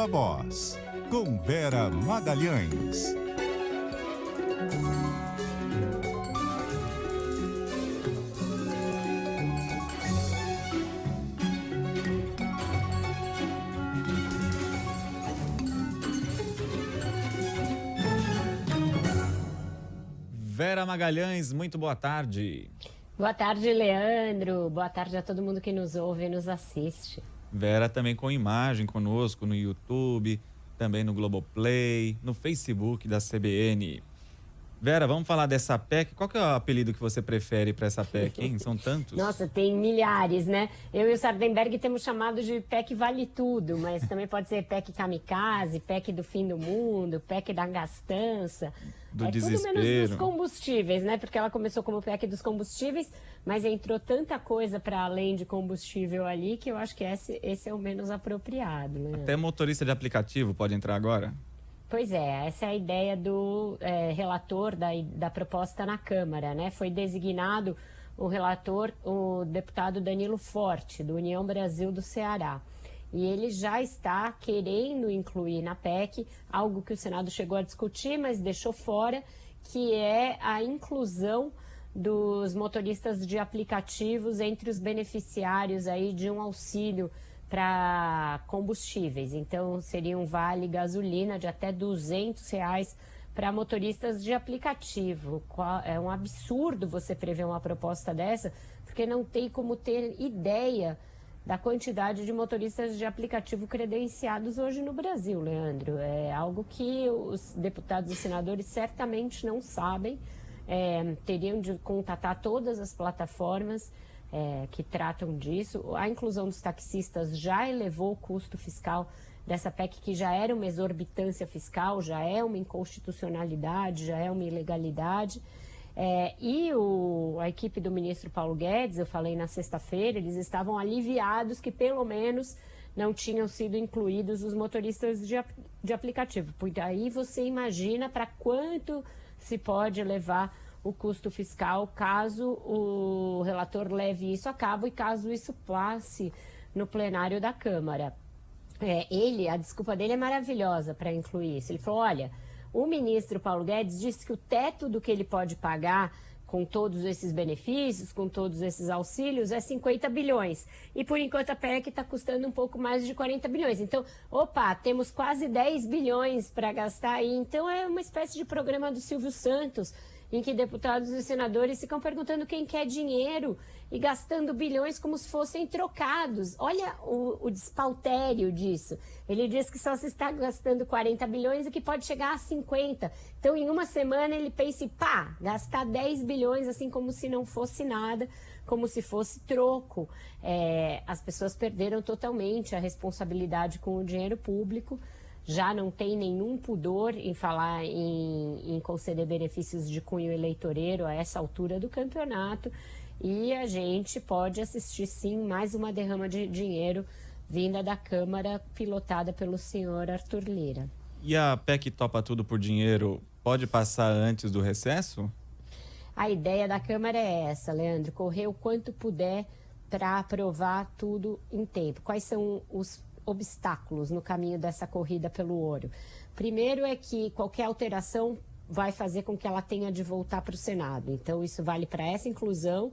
Viva Voz, com Vera Magalhães. Vera Magalhães, muito boa tarde. Boa tarde, Leandro. Boa tarde a todo mundo que nos ouve e nos assiste. Vera também com imagem conosco no YouTube, também no Globoplay, no Facebook da CBN. Vera, vamos falar dessa PEC. Qual que é o apelido que você prefere para essa PEC, hein? São tantos. Nossa, tem milhares, né? Eu e o Sardenberg temos chamado de PEC Vale Tudo, mas também pode ser PEC Kamikaze, PEC do Fim do Mundo, PEC da Gastança. Do desespero. Tudo menos dos combustíveis, né? Porque ela começou como PEC dos combustíveis, mas entrou tanta coisa para além de combustível ali que eu acho que esse é o menos apropriado, né? Até motorista de aplicativo pode entrar agora? Pois é, essa é a ideia do relator da proposta na Câmara, né? Foi designado o relator, o deputado Danilo Forte, do União Brasil do Ceará. E ele já está querendo incluir na PEC algo que o Senado chegou a discutir, mas deixou fora, que é a inclusão dos motoristas de aplicativos entre os beneficiários aí de um auxílio para combustíveis. Então, seria um vale gasolina de até R$200 para motoristas de aplicativo. É um absurdo você prever uma proposta dessa, porque não tem como ter ideia da quantidade de motoristas de aplicativo credenciados hoje no Brasil, Leandro. É algo que os deputados e senadores certamente não sabem. Teriam de contatar todas as plataformas que tratam disso. A inclusão dos taxistas já elevou o custo fiscal dessa PEC, que já era uma exorbitância fiscal, já é uma inconstitucionalidade, já é uma ilegalidade. A equipe do ministro Paulo Guedes, eu falei na sexta-feira, eles estavam aliviados que pelo menos não tinham sido incluídos os motoristas de aplicativo. Porque aí você imagina para quanto se pode levar o custo fiscal caso o relator leve isso a cabo e caso isso passe no plenário da Câmara. A desculpa dele é maravilhosa para incluir isso. Ele falou, olha, o ministro Paulo Guedes disse que o teto do que ele pode pagar com todos esses benefícios, com todos esses auxílios, é 50 bilhões. E por enquanto a PEC está custando um pouco mais de 40 bilhões. Então, temos quase 10 bilhões para gastar aí. Então é uma espécie de programa do Silvio Santos, em que deputados e senadores ficam perguntando quem quer dinheiro e gastando bilhões como se fossem trocados. Olha o despautério disso. Ele diz que só se está gastando 40 bilhões e que pode chegar a 50. Então, em uma semana, ele pensa em, gastar 10 bilhões, assim como se não fosse nada, como se fosse troco. As pessoas perderam totalmente a responsabilidade com o dinheiro público. Já não tem nenhum pudor em falar em conceder benefícios de cunho eleitoreiro a essa altura do campeonato, e a gente pode assistir sim mais uma derrama de dinheiro vinda da Câmara, pilotada pelo senhor Arthur Lira. E a PEC Topa Tudo por Dinheiro pode passar antes do recesso? A ideia da Câmara é essa, Leandro, correr o quanto puder para aprovar tudo em tempo. Quais são os obstáculos no caminho dessa corrida pelo ouro? Primeiro é que qualquer alteração vai fazer com que ela tenha de voltar para o Senado. Então isso vale para essa inclusão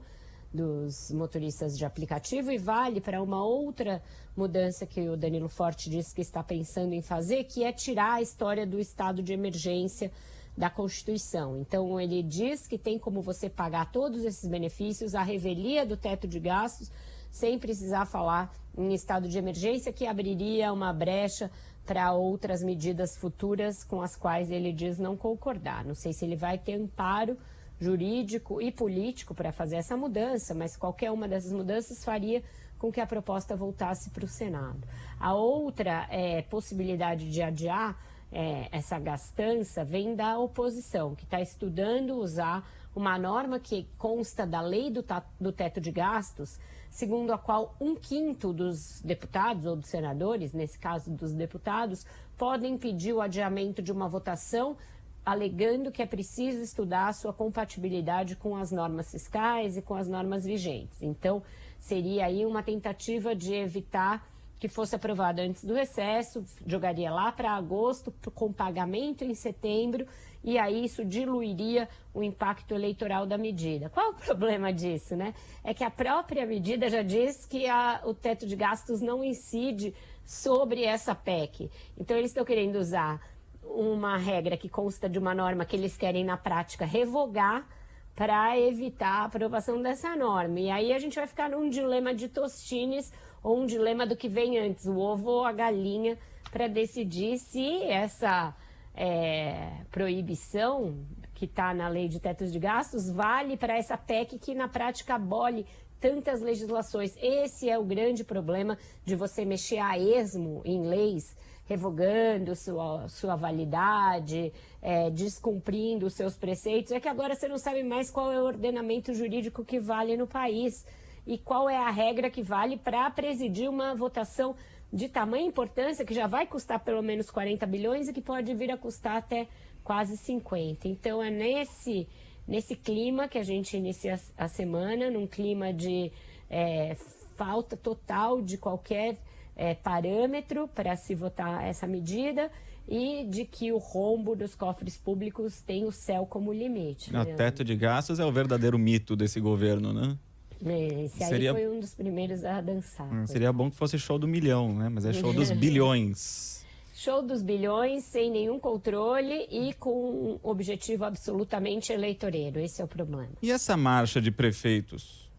dos motoristas de aplicativo e vale para uma outra mudança que o Danilo Forte disse que está pensando em fazer, que é tirar a história do estado de emergência da Constituição. Então ele diz que tem como você pagar todos esses benefícios, a revelia do teto de gastos, sem precisar falar em estado de emergência, que abriria uma brecha para outras medidas futuras com as quais ele diz não concordar. Não sei se ele vai ter amparo jurídico e político para fazer essa mudança, mas qualquer uma dessas mudanças faria com que a proposta voltasse para o Senado. A outra possibilidade de adiar essa gastança vem da oposição, que está estudando usar uma norma que consta da lei do teto de gastos, segundo a qual 1/5 dos deputados ou dos senadores, nesse caso dos deputados, podem pedir o adiamento de uma votação, alegando que é preciso estudar a sua compatibilidade com as normas fiscais e com as normas vigentes. Então, seria aí uma tentativa de evitar que fosse aprovado antes do recesso, jogaria lá para agosto, com pagamento em setembro, e aí isso diluiria o impacto eleitoral da medida. Qual é o problema disso, né? É que a própria medida já diz que o teto de gastos não incide sobre essa PEC. Então, eles estão querendo usar uma regra que consta de uma norma que eles querem, na prática, revogar para evitar a aprovação dessa norma. E aí a gente vai ficar num dilema de Tostines ou um dilema do que vem antes, o ovo ou a galinha, para decidir se essa proibição que está na lei de tetos de gastos vale para essa PEC que, na prática, abole tantas legislações. Esse é o grande problema de você mexer a esmo em leis, revogando sua validade, descumprindo os seus preceitos, é que agora você não sabe mais qual é o ordenamento jurídico que vale no país e qual é a regra que vale para presidir uma votação de tamanha importância, que já vai custar pelo menos 40 bilhões e que pode vir a custar até quase 50. Então, é nesse clima que a gente inicia a semana, num clima de falta total de qualquer parâmetro para se votar essa medida e de que o rombo dos cofres públicos tem o céu como limite. O teto de gastos é o verdadeiro mito desse governo, né? Esse aí foi um dos primeiros a dançar. Seria bom que fosse show do milhão, né? Mas é show dos bilhões. Show dos bilhões, sem nenhum controle e com um objetivo absolutamente eleitoreiro. Esse é o problema. E essa marcha de prefeitos?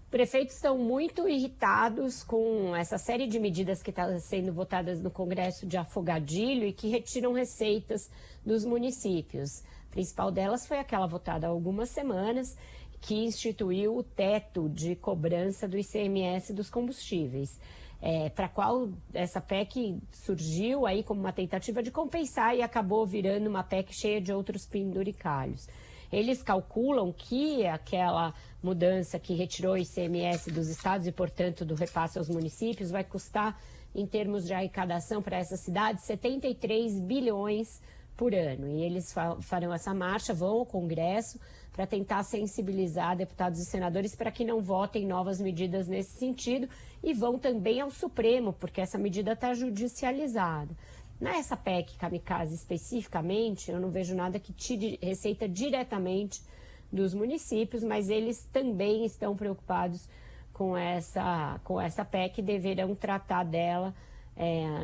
Prefeitos estão muito irritados com essa série de medidas que estão sendo votadas no Congresso de afogadilho e que retiram receitas dos municípios. A principal delas foi aquela votada há algumas semanas, que instituiu o teto de cobrança do ICMS dos combustíveis, para a qual essa PEC surgiu aí como uma tentativa de compensar e acabou virando uma PEC cheia de outros penduricalhos. Eles calculam que aquela mudança que retirou o ICMS dos estados e, portanto, do repasse aos municípios vai custar, em termos de arrecadação para essas cidades, 73 bilhões por ano. E eles farão essa marcha, vão ao Congresso para tentar sensibilizar deputados e senadores para que não votem novas medidas nesse sentido e vão também ao Supremo, porque essa medida está judicializada. Nessa PEC Kamikaze especificamente, eu não vejo nada que tire receita diretamente dos municípios, mas eles também estão preocupados com essa PEC e deverão tratar dela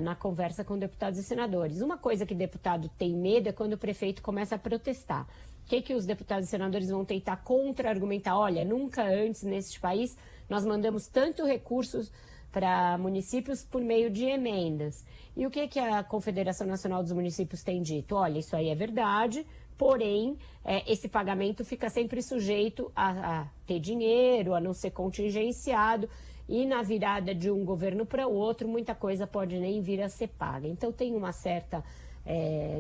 na conversa com deputados e senadores. Uma coisa que deputado tem medo é quando o prefeito começa a protestar. O que os deputados e senadores vão tentar contra-argumentar? Olha, nunca antes neste país nós mandamos tanto recursos para municípios por meio de emendas. E o que a Confederação Nacional dos Municípios tem dito? Olha, isso aí é verdade, porém, esse pagamento fica sempre sujeito a ter dinheiro, a não ser contingenciado, e na virada de um governo para o outro, muita coisa pode nem vir a ser paga. Então, tem uma certa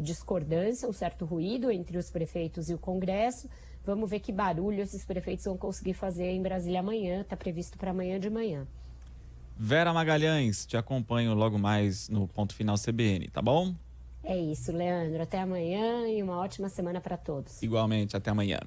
discordância, um certo ruído entre os prefeitos e o Congresso. Vamos ver que barulho esses prefeitos vão conseguir fazer em Brasília amanhã, está previsto para amanhã de manhã. Vera Magalhães, te acompanho logo mais no Ponto Final CBN, tá bom? É isso, Leandro. Até amanhã e uma ótima semana para todos. Igualmente, até amanhã.